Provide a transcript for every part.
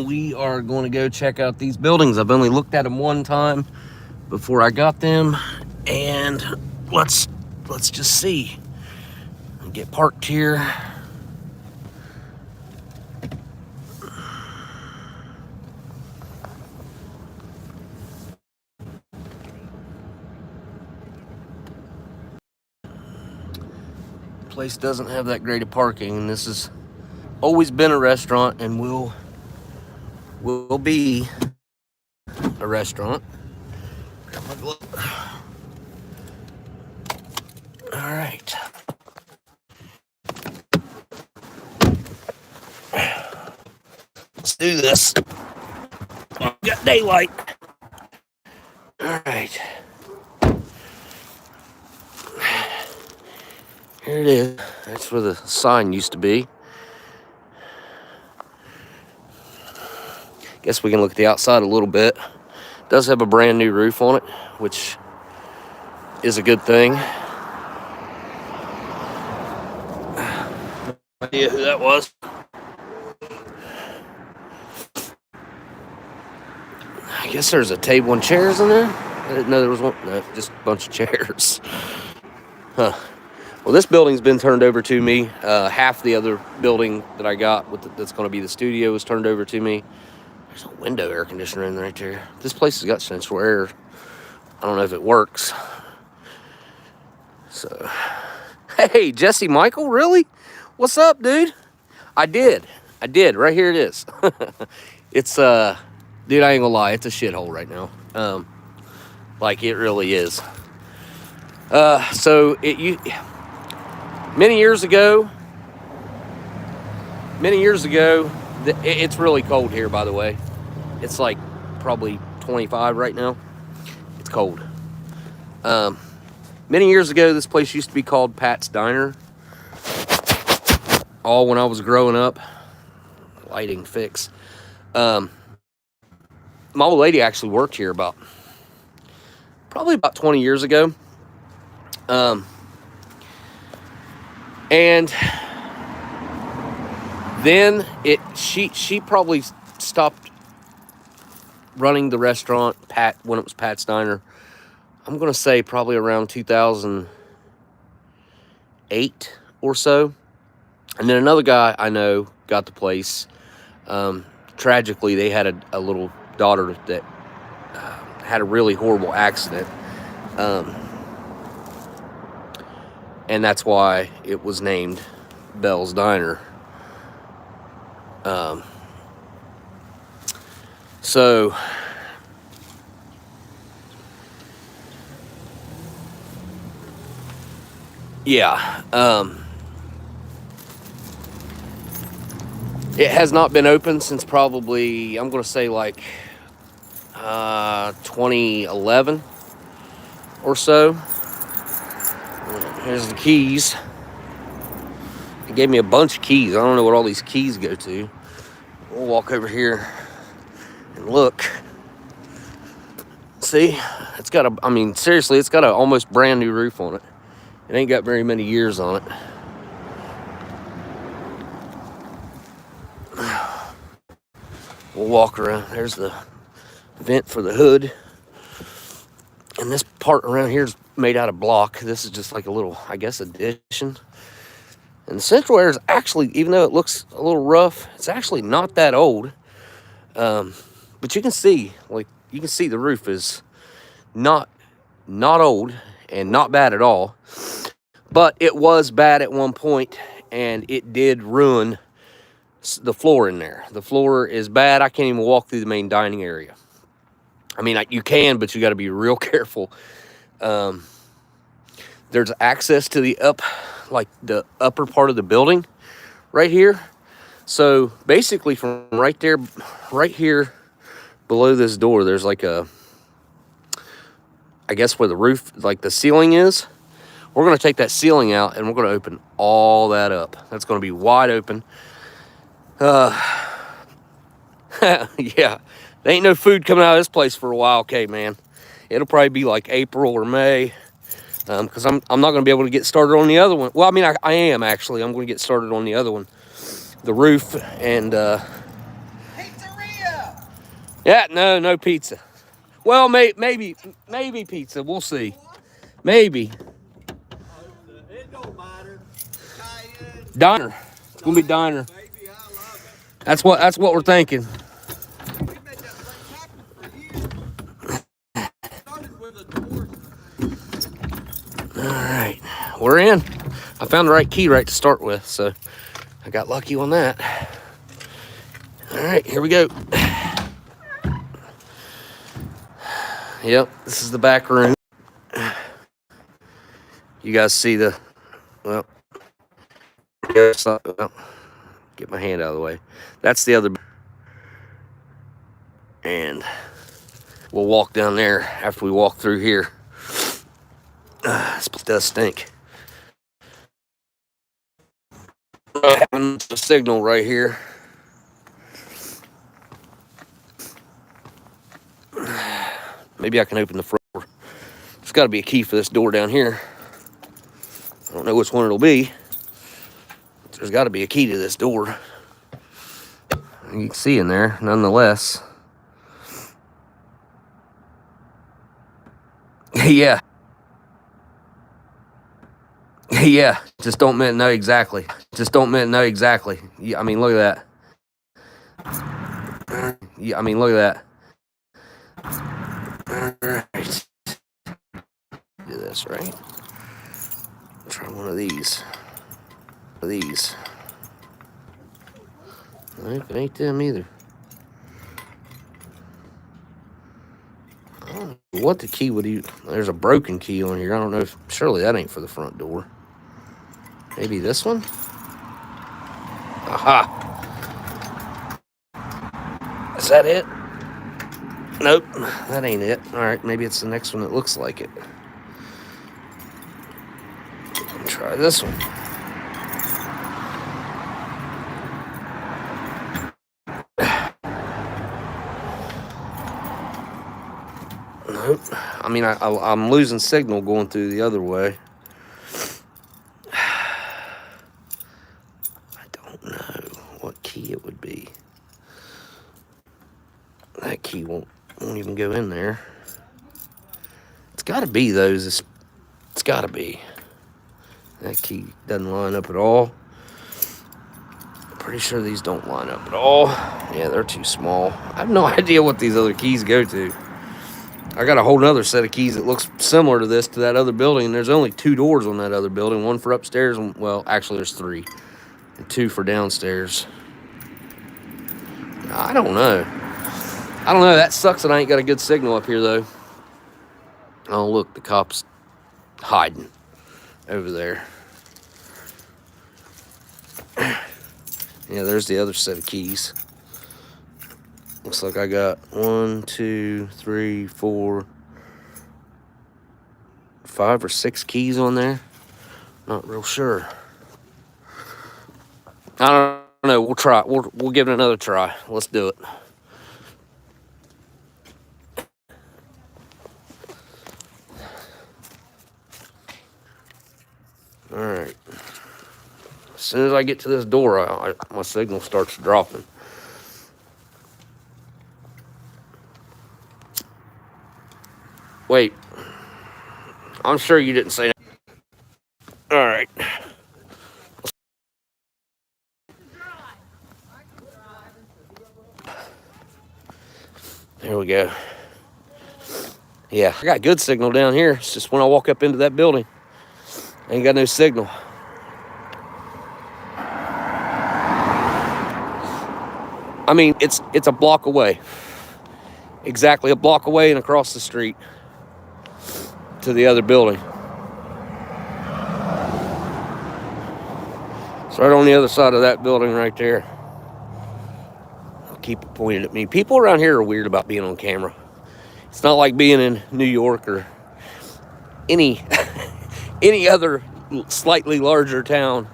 we are going to go check out these buildings. I've only looked at them one time before I got them, and let's just see. Get parked here. Place doesn't have that great of parking, and this has always been a restaurant and will be a restaurant. Grab my glove. All right. Let's do this. Oh, got daylight. All right. Here it is. That's where the sign used to be. Guess we can look at the outside a little bit. It does have a brand new roof on it, which is a good thing. No idea who that was. I guess there's a table and chairs in there. I didn't know there was one. No, just a bunch of chairs. Huh. Well, this building's been turned over to me. Half the other building that I got that's going to be the studio was turned over to me. There's a window air conditioner in right there. This place has got central air. I don't know if it works. So, hey, Jesse Michael, really? What's up, dude? I did. Right here it is. It's, dude, I ain't gonna lie. It's a shithole right now. Like, it really is. So, many years ago, it's really cold here, by the way. It's like probably 25 right now. It's cold. Many years ago, this place used to be called Pat's Diner. All when I was growing up. Lighting fix. My old lady actually worked here probably about 20 years ago. And then she probably stopped running the restaurant when it was Pat's Diner. I'm gonna say probably around 2008 or so. And then another guy I know got the place. Tragically, they had a little daughter that had a really horrible accident. And that's why it was named Bell's Diner. So, yeah, it has not been open since probably, I'm going to say like 2011 or so. Here's the keys. They gave me a bunch of keys. I don't know what all these keys go to. We'll walk over here and look. See, it's got seriously, it's got an almost brand new roof on it. It ain't got very many years on it. We'll walk around. There's the vent for the hood. And this part around here is made out of block. This is just like a little, I guess, addition. And the central air is actually, even though it looks a little rough, it's actually not that old. But you can see, the roof is not old and not bad at all. But it was bad at one point, and it did ruin the floor in there. The floor is bad. I can't even walk through the main dining area. I mean, you can, but you got to be real careful. There's access to the upper part of the building right here. So basically from right here below this door, there's like I guess where the roof, like the ceiling is. We're going to take that ceiling out and we're going to open all that up. That's going to be wide open. Yeah, there ain't no food coming out of this place for a while, okay, man. It'll probably be like April or May, because I'm not going to be able to get started on the other one. Well, I mean, I am actually. I'm going to get started on the other one, the roof, and Yeah, no pizza. Well, maybe pizza. We'll see. Maybe. It don't matter. Diner. It's gonna be diner. Baby, I love it. That's what we're thinking. We made that place happen for years. Started with a door. All right, we're in. I found the right key right to start with, so I got lucky on that. All right, here we go. Yep, this is the back room. You guys see the, well, get my hand out of the way. That's the other, and we'll walk down there after we walk through here. This does stink. Having a signal right here. Maybe I can open the front door. There's got to be a key for this door down here. I don't know which one it'll be. There's got to be a key to this door. You can see in there, nonetheless. Yeah. Yeah. Just don't know exactly. Yeah, I mean, look at that. Yeah, I mean, look at that. Alright. Do this, right? Try one of these. Nope, it ain't them either. I don't know what the key would use. There's a broken key on here. I don't know if, surely that ain't for the front door. Maybe this one? Aha! Is that it? Nope, that ain't it. Alright, maybe it's the next one that looks like it. Try this one. Nope. I mean, I'm losing signal going through the other way. I don't know what key it would be. That key won't even go in there. It's got to be those. It's got to be. That key doesn't line up at all. I'm pretty sure these don't line up at all. Yeah, they're too small. I have no idea what these other keys go to. I got a whole nother set of keys that looks similar to this, to that other building. There's only 2 doors on that other building. One for upstairs, and, well, actually there's 3. And 2 for downstairs. I don't know. That sucks that I ain't got a good signal up here, though. Oh, look, the cop's hiding over there. Yeah, there's the other set of keys. Looks like I got 1, 2, 3, 4, 5 or 6 keys on there. Not real sure. I don't know. We'll try. We'll give it another try. Let's do it. All right. As soon as I get to this door, my signal starts dropping. Wait. I'm sure you didn't say that. All right. There we go. Yeah, I got good signal down here. It's just when I walk up into that building, I ain't got no signal. I mean, it's a block away. Exactly a block away and across the street to the other building. It's right on the other side of that building right there. I'll keep it pointed at me. People around here are weird about being on camera. It's not like being in New York or any other slightly larger town.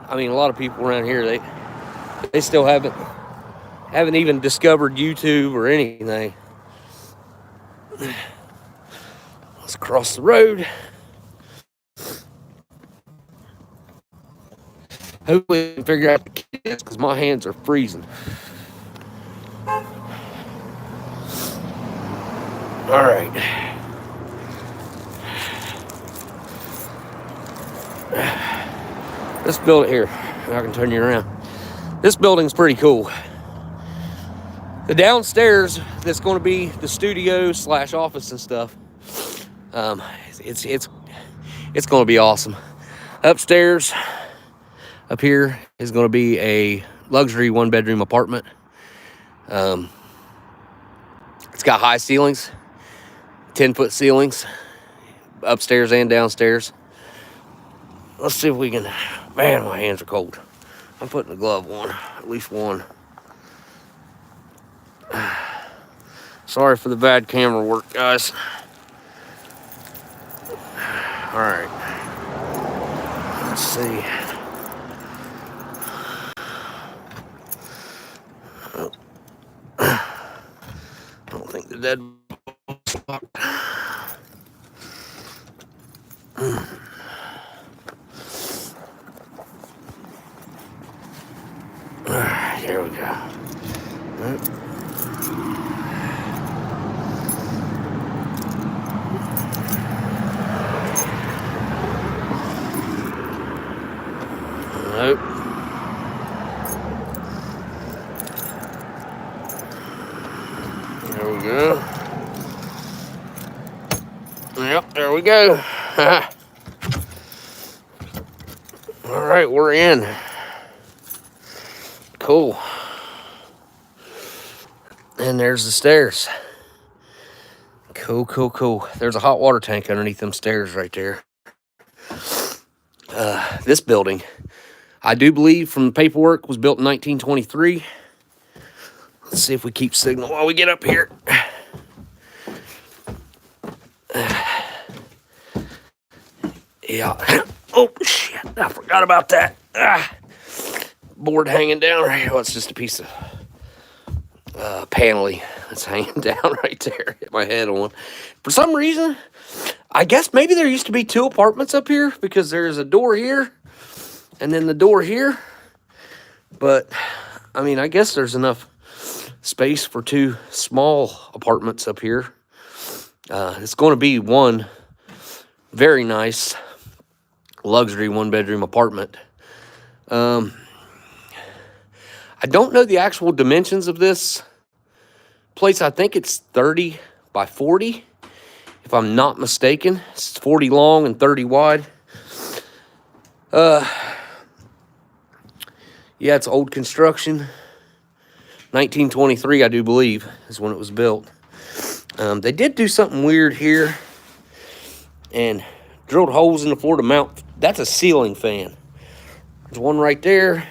I mean, a lot of people around here, they still haven't even discovered YouTube or anything. Let's cross the road. Hopefully I can figure out the keys because my hands are freezing. All right. This building here, I can turn you around. This building's pretty cool. The downstairs, that's going to be the studio / office and stuff. It's going to be awesome. Upstairs, up here is going to be a luxury 1-bedroom apartment. It's got high ceilings, 10-foot ceilings, upstairs and downstairs. Let's see if we can. Man, my hands are cold. I'm putting a glove on, at least one. Sorry for the bad camera work, guys. All right. Let's see. I don't think the dead locked. Here we go. Nope. There we go. Yep, there we go. All right, we're in. Cool. And there's the stairs. Cool. There's a hot water tank underneath them stairs right there. This building, I do believe from the paperwork, was built in 1923. Let's see if we keep signal while we get up here. Yeah. Oh, shit. I forgot about that. Board hanging down right here. Oh, it's just a piece of paneling that's hanging down right there. Hit my head on. For some reason, I guess maybe there used to be 2 apartments up here because there's a door here and then the door here. But, I mean, I guess there's enough space for 2 small apartments up here. It's going to be one very nice luxury 1-bedroom apartment. I don't know the actual dimensions of this place. I think it's 30 by 40, if I'm not mistaken. It's 40 long and 30 wide. Yeah, it's old construction. 1923, I do believe, is when it was built. They did do something weird here and drilled holes in the floor to mount. That's a ceiling fan. There's one right there.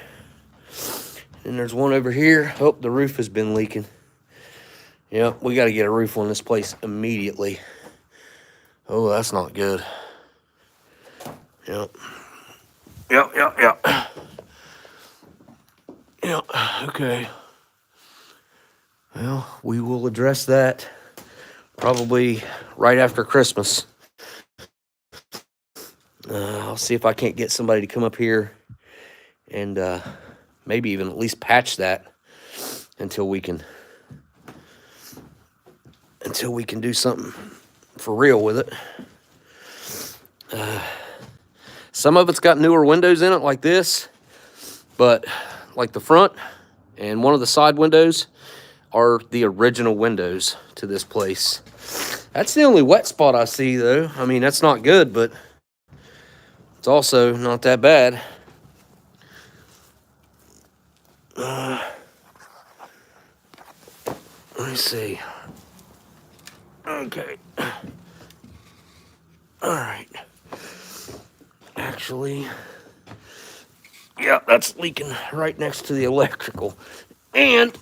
And there's one over here. Oh, the roof has been leaking. Yeah, we got to get a roof on this place immediately. Oh, that's not good. Yep. Yep, okay. Well, we will address that probably right after Christmas. I'll see if I can't get somebody to come up here and maybe even at least patch that until we can do something for real with it. Some of it's got newer windows in it like this, but like the front and one of the side windows are the original windows to this place. That's the only wet spot I see, though. I mean, that's not good, but it's also not that bad. Let me see. Okay. All right. Actually, yeah, that's leaking right next to the electrical. And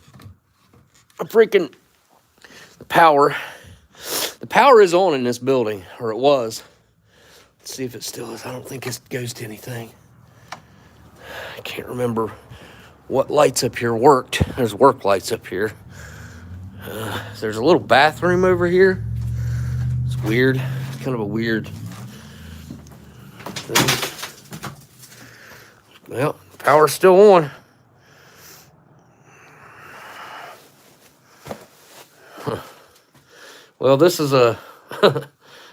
a freaking power. The power is on in this building, or it was. Let's see if it still is. I don't think it goes to anything. I can't remember what lights up here worked. There's work lights up here. There's a little bathroom over here. It's weird. It's kind of a weird thing. Well, power's still on. Well, this is a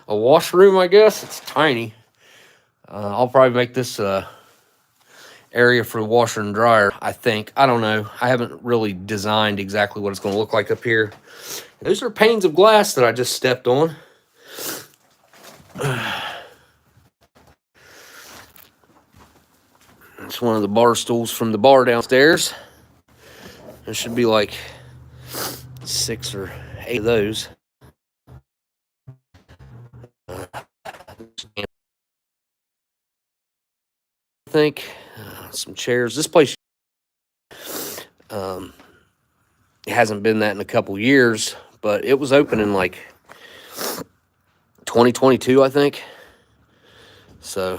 a washroom, I guess. It's tiny. I'll probably make this area for the washer and dryer, I think. I don't know. I haven't really designed exactly what it's going to look like up here. Those are panes of glass that I just stepped on. It's one of the bar stools from the bar downstairs. There should be like 6 or 8 of those. I think some chairs. This place it hasn't been that in a couple years, but it was open in like 2022, I think. So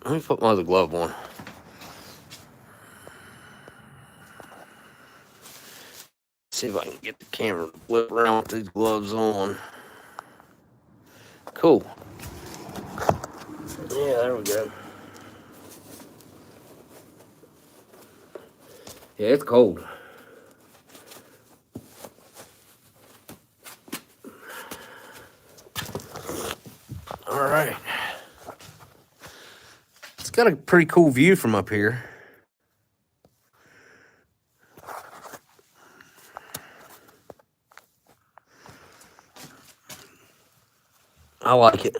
let me put my other glove on. See if I can get the camera to flip around with these gloves on. Cool. Yeah, there we go. Yeah, it's cold. All right. It's got a pretty cool view from up here. I like it.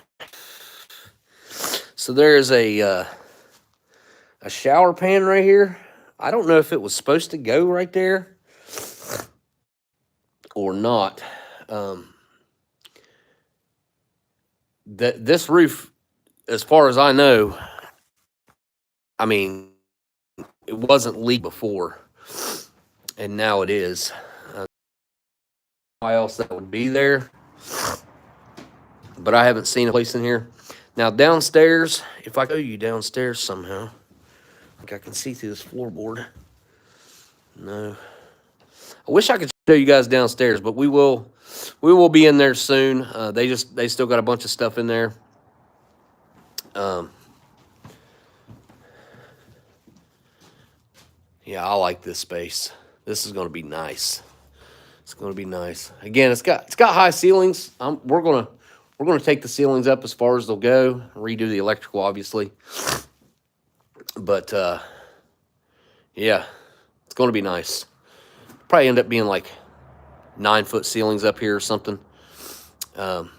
So there is a shower pan right here. I don't know if it was supposed to go right there or not. This roof, as far as I know, I mean, it wasn't leaked before, and now it is. Why else that would be there? But I haven't seen a place in here. Now downstairs, if I go you downstairs somehow, I think I can see through this floorboard. No. I wish I could show you guys downstairs, but we will be in there soon. They still got a bunch of stuff in there. Yeah, I like this space. This is going to be nice. It's going to be nice. Again, it's got high ceilings. We're gonna take the ceilings up as far as they'll go. Redo the electrical, obviously. But yeah, it's going to be nice. Probably end up being like 9-foot ceilings up here or something. And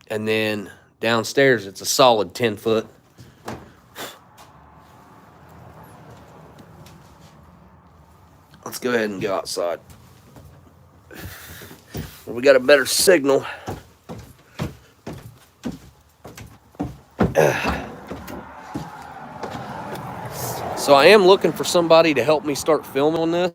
then downstairs, it's a solid 10-foot. Let's go ahead and go outside. We got a better signal. So I am looking for somebody to help me start filming on this.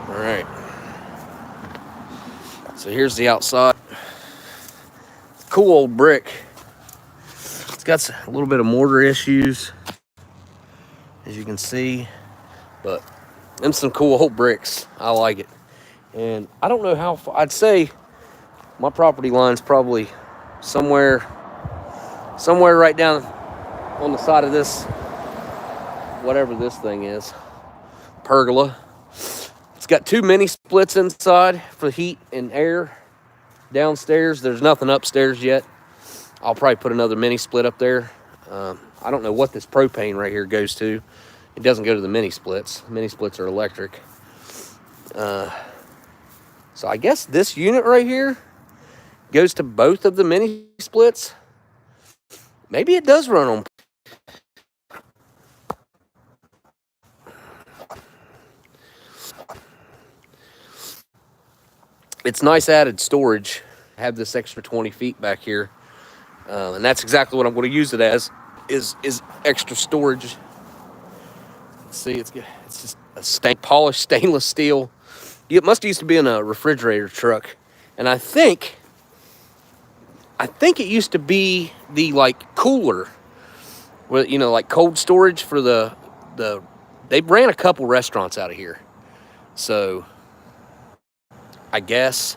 All right. So here's the outside. Cool old brick. It's got a little bit of mortar issues, as you can see, but them some cool old bricks. I like it. And I don't know how far, I'd say my property line's probably somewhere right down on the side of this, whatever this thing is, pergola. It's got 2 mini splits inside for heat and air. Downstairs, there's nothing upstairs yet. I'll probably put another mini split up there. I don't know what this propane right here goes to. It doesn't go to the mini splits. Mini splits are electric. So I guess this unit right here goes to both of the mini splits. Maybe it does run on. It's nice added storage. I have this extra 20 feet back here. And that's exactly what I'm going to use it as, is extra storage. See, it's just a polished stainless steel. It must used to be in a refrigerator truck. And I think it used to be the like cooler, where, you know, like cold storage for the they ran a couple restaurants out of here. So I guess.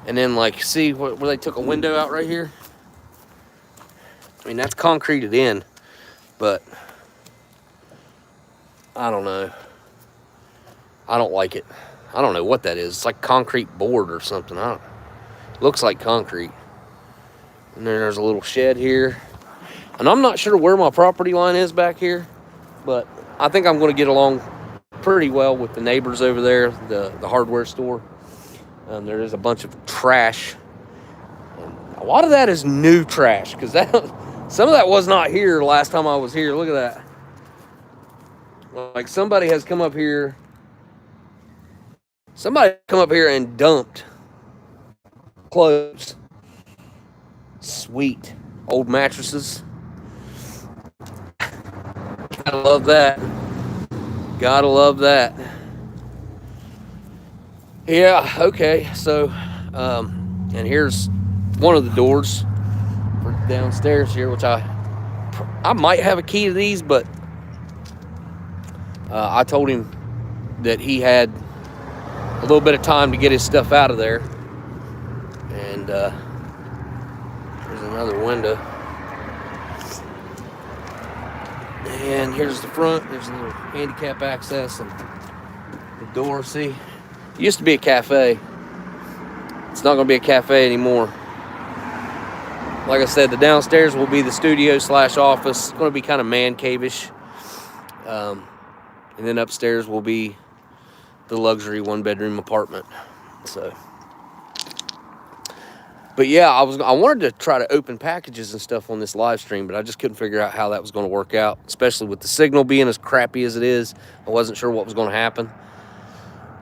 And then like, see where they took a window out right here? mean, that's concreted in, but I don't know. I don't like it. I don't know what that is. It's like concrete board or something. Looks like concrete. And then there's a little shed here. And I'm not sure where my property line is back here, but I think I'm going to get along pretty well with the neighbors over there, the hardware store. There is a bunch of trash. A lot of that is new trash, because some of that was not here last time I was here. Look at that. Like somebody has come up here. Somebody come up here and dumped clothes. Sweet. Old mattresses. Gotta love that. Gotta love that. Yeah, okay. So, and here's one of the doors for downstairs here, which I might have a key to these, but I told him that he had a little bit of time to get his stuff out of there. And there's another window. And here's the front. There's a little handicap access and the door. See, it used to be a cafe. It's not going to be a cafe anymore. Like I said, the downstairs will be the studio / office. It's going to be kind of man cave-ish. And then upstairs will be the luxury 1-bedroom apartment. So, but yeah, I wanted to try to open packages and stuff on this live stream, but I just couldn't figure out how that was going to work out, especially with the signal being as crappy as it is. I wasn't sure what was going to happen.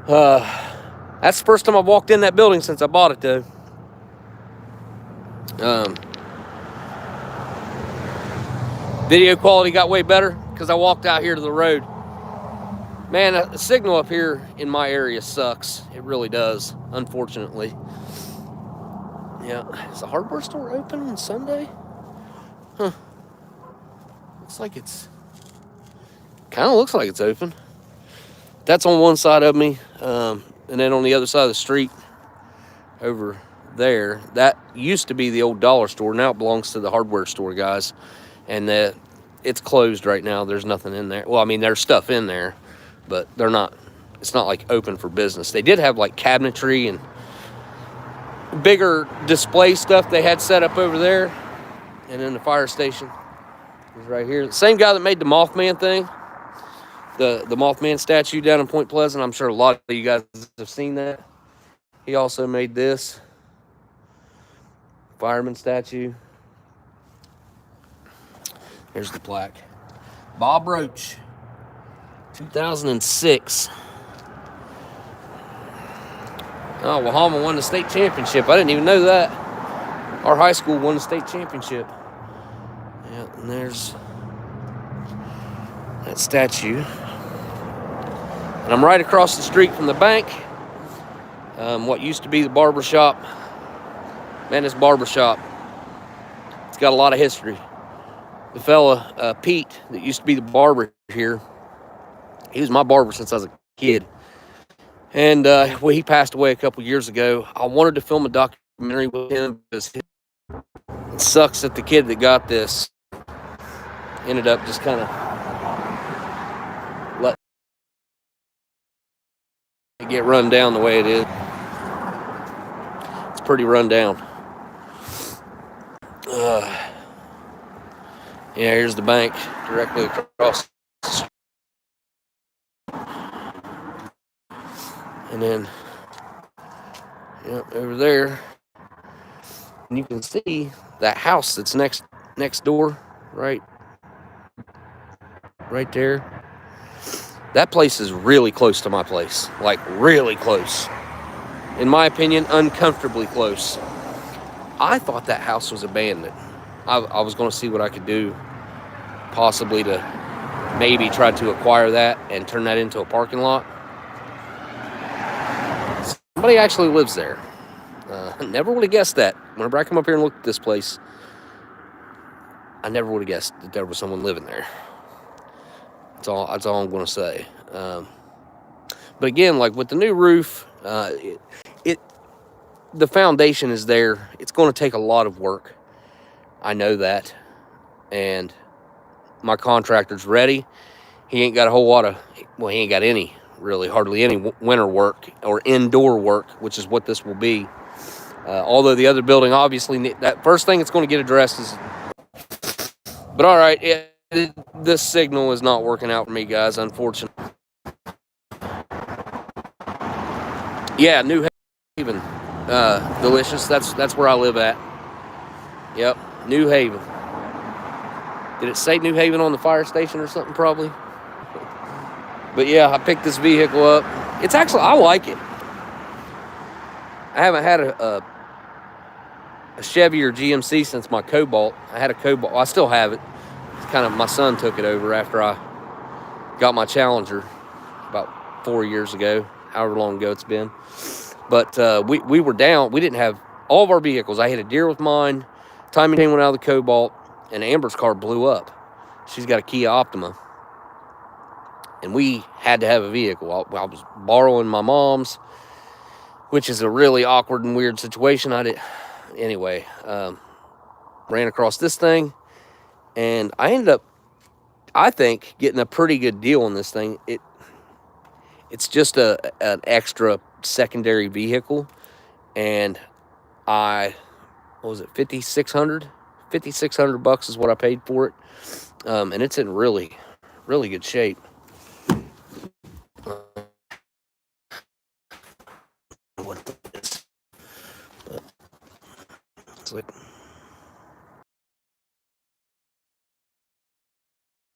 That's the first time I've walked in that building since I bought it, though. Video quality got way better because I walked out here to the road. Man, the signal up here in my area sucks. It really does, unfortunately. Yeah, is the hardware store open on Sunday? Huh. Looks like it's... kind of looks like it's open. That's on one side of me. And then on the other side of the street, over there, that used to be the old dollar store. Now it belongs to the hardware store guys. And it's closed right now. There's nothing in there. Well, I mean, there's stuff in there, but they're not... it's not like open for business. They did have like cabinetry and bigger display stuff they had set up over there. And then the fire station is right here. The same guy that made the Mothman thing, the Mothman statue down in Point Pleasant. I'm sure a lot of you guys have seen that. He also made this fireman statue. Here's the plaque. Bob Roach, 2006. Oh, Wahama won the state championship. I didn't even know that. Our high school won the state championship. Yeah, and there's that statue. And I'm right across the street from the bank. What used to be the barber shop. Man, this barber shop, it's got a lot of history. The fella, Pete, that used to be the barber here, he was my barber since I was a kid. And well, he passed away a couple years ago. I wanted to film a documentary with him because it sucks that the kid that got this ended up just kind of letting it get run down the way it is. It's pretty run down. Yeah, here's the bank directly across. And then, yeah, over there, and you can see that house that's next door, right there. That place is really close to my place, like really close. In my opinion, uncomfortably close. I thought that house was abandoned. I was going to see what I could do, possibly to maybe try to acquire that and turn that into a parking lot. Somebody actually lives there. Never would have guessed that. Whenever I come up here and look at this place, I never would have guessed that there was someone living there. That's all I'm going to say. But again, like with the new roof, the foundation is there. It's going to take a lot of work. I know that. and my contractor's ready. He ain't got a whole lot of, well, he ain't got any, really, hardly any winter work or indoor work, which is what this will be. Although the other building, obviously, that first thing it's going to get addressed is, but all right, this signal is not working out for me, guys, unfortunately. Yeah, New Haven, delicious. That's where I live at. Yep, New Haven. Did it say New Haven on the fire station or something? Probably. But yeah, I picked this vehicle up. It's actually, I like it. I haven't had a Chevy or GMC since my Cobalt. I had a Cobalt. Well, I still have it. It's kind of, my son took it over after I got my Challenger about 4 years ago, however long ago it's been. But we were down. We didn't have all of our vehicles. I had a deer with mine. Timing went out of the Cobalt, and Amber's car blew up. She's got a Kia Optima. And we had to have a vehicle. I was borrowing my mom's, which is a really awkward and weird situation. Anyway, ran across this thing, and I ended up, I think, getting a pretty good deal on this thing. It's just an extra secondary vehicle, and what was it, $5,600? $5,600 is what I paid for it, and it's in really, really good shape. What this? It's like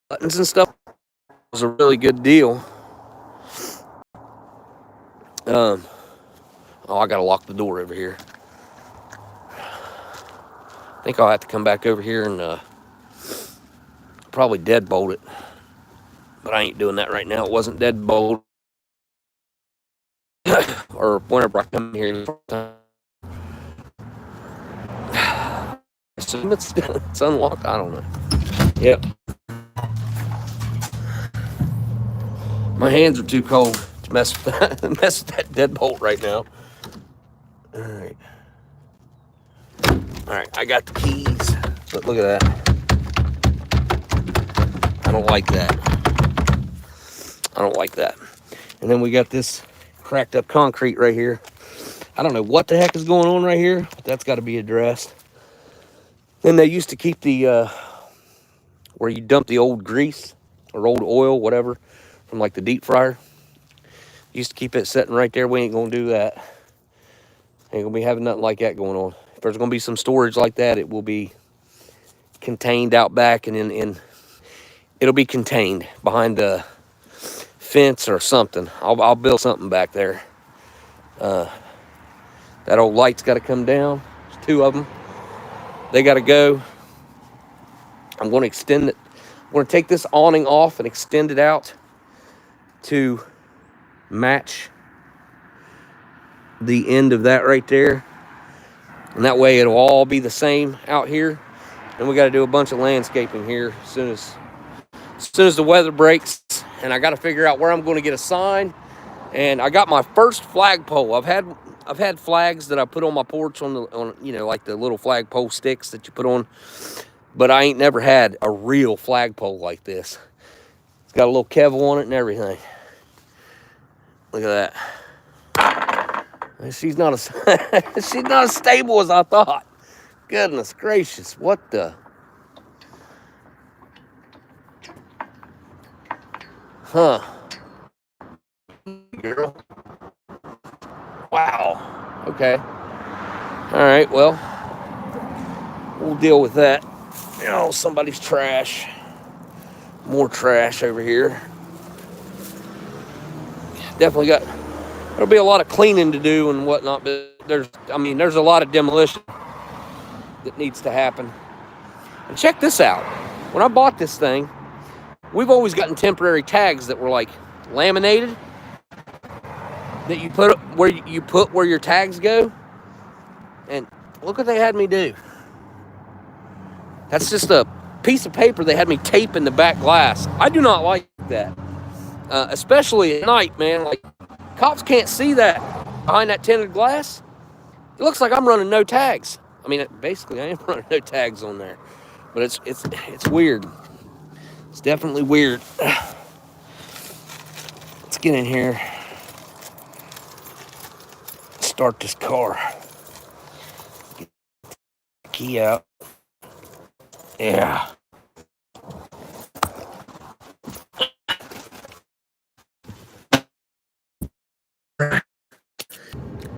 buttons and stuff. It was a really good deal. Oh, I gotta lock the door over here. I think I'll have to come back over here and probably deadbolt it. But I ain't doing that right now. It wasn't deadbolt. Or whenever I come here. Assume it's unlocked. I don't know. Yep. My hands are too cold to mess with that deadbolt right now. All right. All right, I got the keys. But look at that. I don't like that. I don't like that. And then we got this cracked up concrete right here. I don't know what the heck is going on right here, but that's got to be addressed. Then they used to keep the, where you dump the old grease or old oil, whatever, from like the deep fryer. Used to keep it sitting right there. We ain't going to do that. Ain't going to be having nothing like that going on. If there's going to be some storage like that, it will be contained out back, and it'll be contained behind the fence or something. I'll build something back there. That old light's got to come down. There's two of them. They got to go. I'm going to extend it. I'm going to take this awning off and extend it out to match the end of that right there. And that way it'll all be the same out here. And we got to do a bunch of landscaping here as soon as the weather breaks. And I got to figure out where I'm going to get a sign. And I got my first flagpole. I've had flags that I put on my porch on you know, like the little flagpole sticks that you put on, but I ain't never had a real flagpole like this. It's got a little Kevel on it and everything. Look at that. She's not as stable as I thought. Goodness gracious, what the? Huh. Girl. Wow. Okay. All right, well, we'll deal with that. Oh, somebody's trash. More trash over here. Definitely there'll be a lot of cleaning to do and whatnot, but there's a lot of demolition that needs to happen. And check this out. When I bought this thing, we've always gotten temporary tags that were like laminated, that you put where your tags go. And look what they had me do. That's just a piece of paper they had me tape in the back glass. I do not like that. Especially at night, man. Like, cops can't see that behind that tinted glass. It looks like I'm running no tags. I mean, basically, I am running no tags on there. But it's weird. It's definitely weird. Let's get in here. Start this car. Get the key out. Yeah.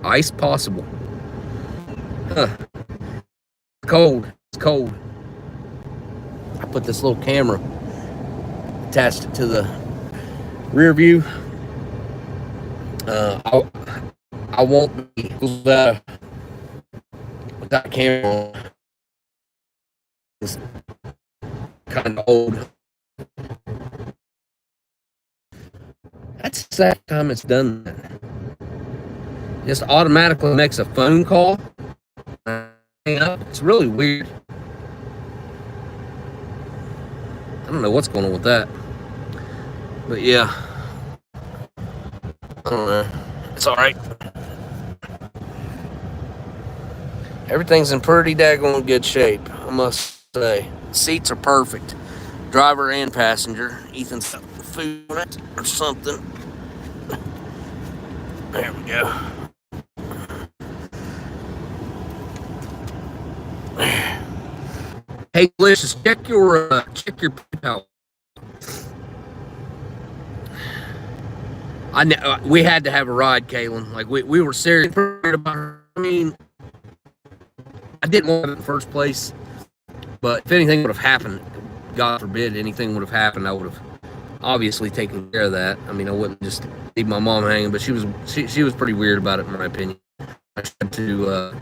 Ice possible. Huh. Cold. It's cold. I put this little camera, attached it to the rear view. I won't be with that camera on. It's kind of old. That's the second time it's done that. Just automatically makes a phone call. It's really weird. I don't know what's going on with that. But yeah. I don't know. It's alright. Everything's in pretty daggone good shape, I must say. Seats are perfect. Driver and passenger. Ethan's got food on it or something. There we go. Hey, Delicious, check your PayPal. We had to have a ride, Kaylin. Like we were serious about her. I mean, I didn't want it in the first place, but if anything would have happened, God forbid anything would have happened, I would have obviously taken care of that. I mean, I wouldn't just leave my mom hanging, but she was pretty weird about it, in my opinion. I tried to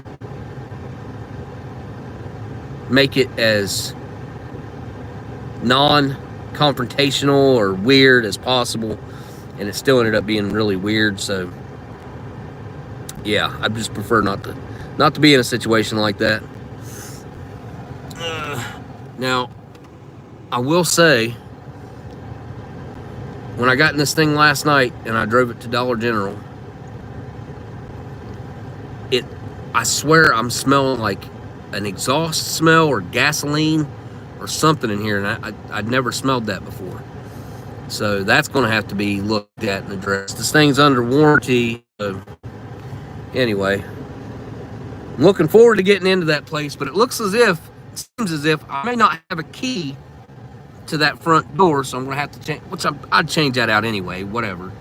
make it as non-confrontational or weird as possible, and it still ended up being really weird. So yeah, I just prefer not to be in a situation like that. Now I will say, when I got in this thing last night and I drove it to Dollar General, I swear I'm smelling like an exhaust smell or gasoline or something in here, and I'd never smelled that before. So that's going to have to be looked at and addressed. This thing's under warranty. So anyway, I'm looking forward to getting into that place, but it seems as if I may not have a key to that front door, so I'm going to have to change, which I'd change that out anyway, whatever.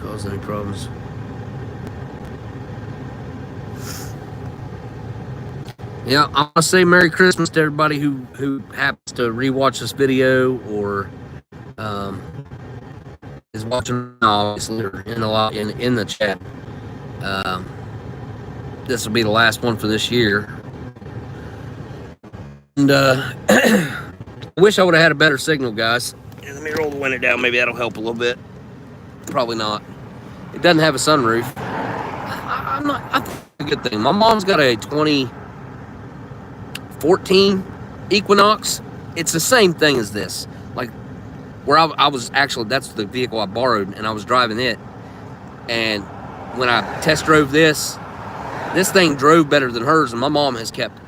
Cause any problems? Yeah, I want to say Merry Christmas to everybody who happens to rewatch this video or is watching, obviously, or in the chat. This will be the last one for this year, and I wish I would have had a better signal, guys. Let me roll the window down. Maybe that'll help a little bit. Probably not. It doesn't have a sunroof. I think it's a good thing. My mom's got a 2014 Equinox. It's the same thing as this. Like, where I was actually, that's the vehicle I borrowed, and I was driving it. And when I test drove this thing drove better than hers, and my mom has kept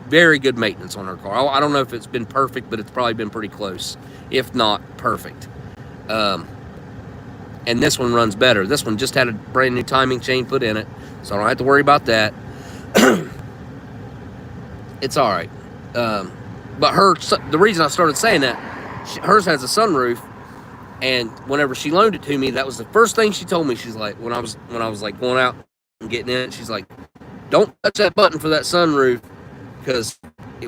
very good maintenance on her car. I don't know if it's been perfect, but it's probably been pretty close, if not perfect. And this one runs better. This one just had a brand new timing chain put in it, so I don't have to worry about that. It's all right. But the reason I started saying that, hers has a sunroof, and whenever she loaned it to me, that was the first thing she told me. She's like, when I was like going out and getting in it, she's like, don't touch that button for that sunroof, because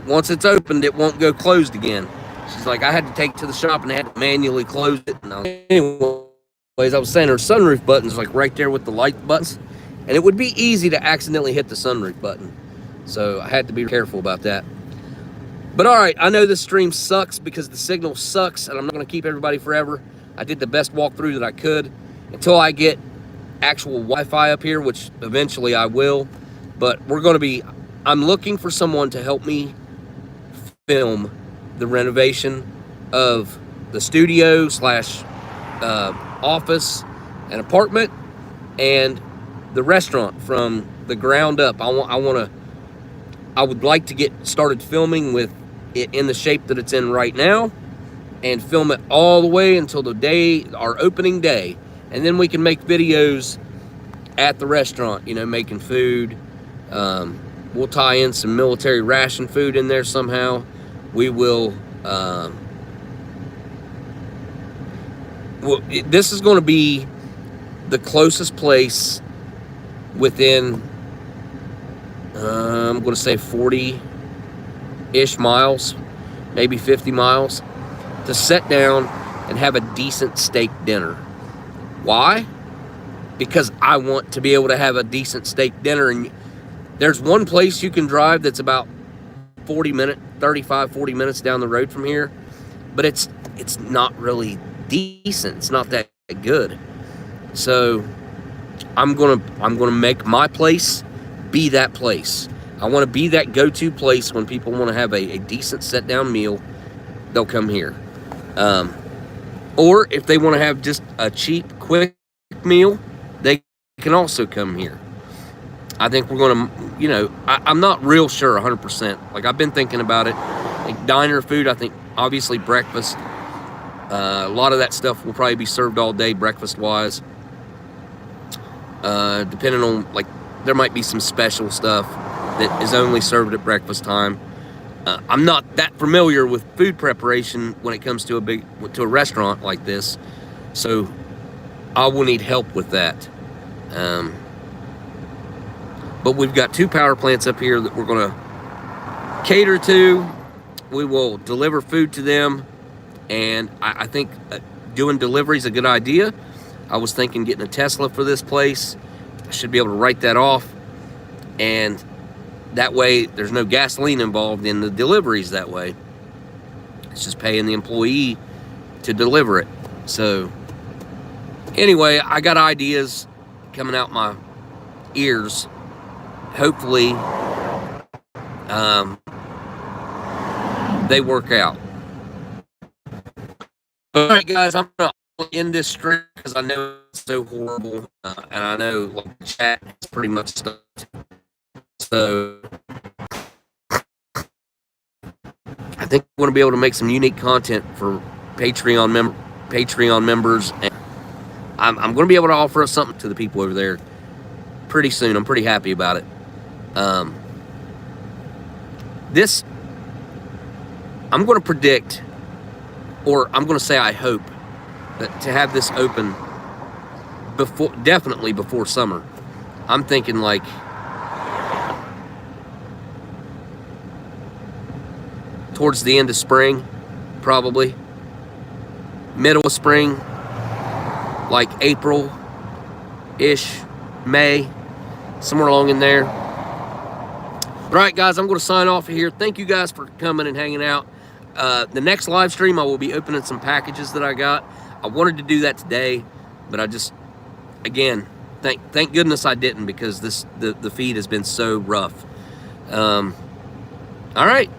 once it's opened, it won't go closed again. She's like, I had to take it to the shop and I had to manually close it. And anyways, I was saying her sunroof button's like right there with the light buttons, and it would be easy to accidentally hit the sunroof button. So I had to be careful about that. But all right, I know this stream sucks because the signal sucks, and I'm not going to keep everybody forever. I did the best walkthrough that I could until I get actual Wi-Fi up here, which eventually I will. But I'm looking for someone to help me film the renovation of the studio slash office and apartment, and the restaurant from the ground up. I would like to get started filming with it in the shape that it's in right now, and film it all the way until the day, our opening day, and then we can make videos at the restaurant, you know, making food. We'll tie in some military ration food in there somehow. We will, this is going to be the closest place within, I'm going to say 40-ish miles, maybe 50 miles, to sit down and have a decent steak dinner. Why? Because I want to be able to have a decent steak dinner. And there's one place you can drive that's about 40 minutes down the road from here, but it's not really decent. It's not that good. So I'm gonna make my place be that place. I want to be that go-to place when people want to have a decent sit-down meal. They'll come here. Or if they want to have just a cheap, quick meal, they can also come here. I think we're going to, you know, I'm not real sure 100%. Like, I've been thinking about it. Like diner food, I think obviously breakfast. A lot of that stuff will probably be served all day breakfast-wise. Depending on, like, there might be some special stuff that is only served at breakfast time. I'm not that familiar with food preparation when it comes to a restaurant like this, so I will need help with that. But we've got 2 power plants up here that we're going to cater to. We will deliver food to them, and I think doing delivery is a good idea. I was thinking getting a Tesla for this place. I should be able to write that off, and that way there's no gasoline involved in the deliveries that way. It's just paying the employee to deliver it. So anyway, I got ideas coming out my ears. Hopefully they work out. All right, guys, I'm gonna end this stream because I know it's so horrible, and I know like the chat is pretty much stuck. So I think we're gonna be able to make some unique content for Patreon members, and I'm gonna be able to offer something to the people over there pretty soon. I'm pretty happy about it. This, I'm going to predict, or I'm going to say I hope, that to have this open definitely before summer. I'm thinking like towards the end of spring, probably. Middle of spring, like April-ish, May, somewhere along in there. All right, guys, I'm going to sign off of here. Thank you guys for coming and hanging out. The next live stream, I will be opening some packages that I got. I wanted to do that today, but I just, again, thank goodness I didn't, because the feed has been so rough. All right.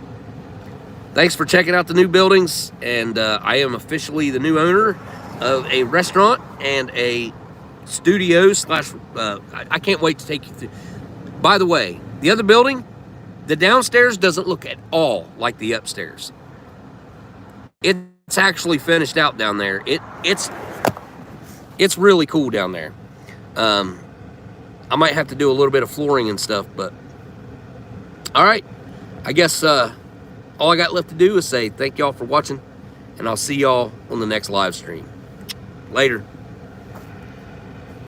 Thanks for checking out the new buildings, and I am officially the new owner of a restaurant and a studio slash, I can't wait to take you through. By the way, the other building, the downstairs doesn't look at all like the upstairs. It's actually finished out down there. It's really cool down there. I might have to do a little bit of flooring and stuff, but all right. I guess all I got left to do is say thank y'all for watching, and I'll see y'all on the next live stream. Later.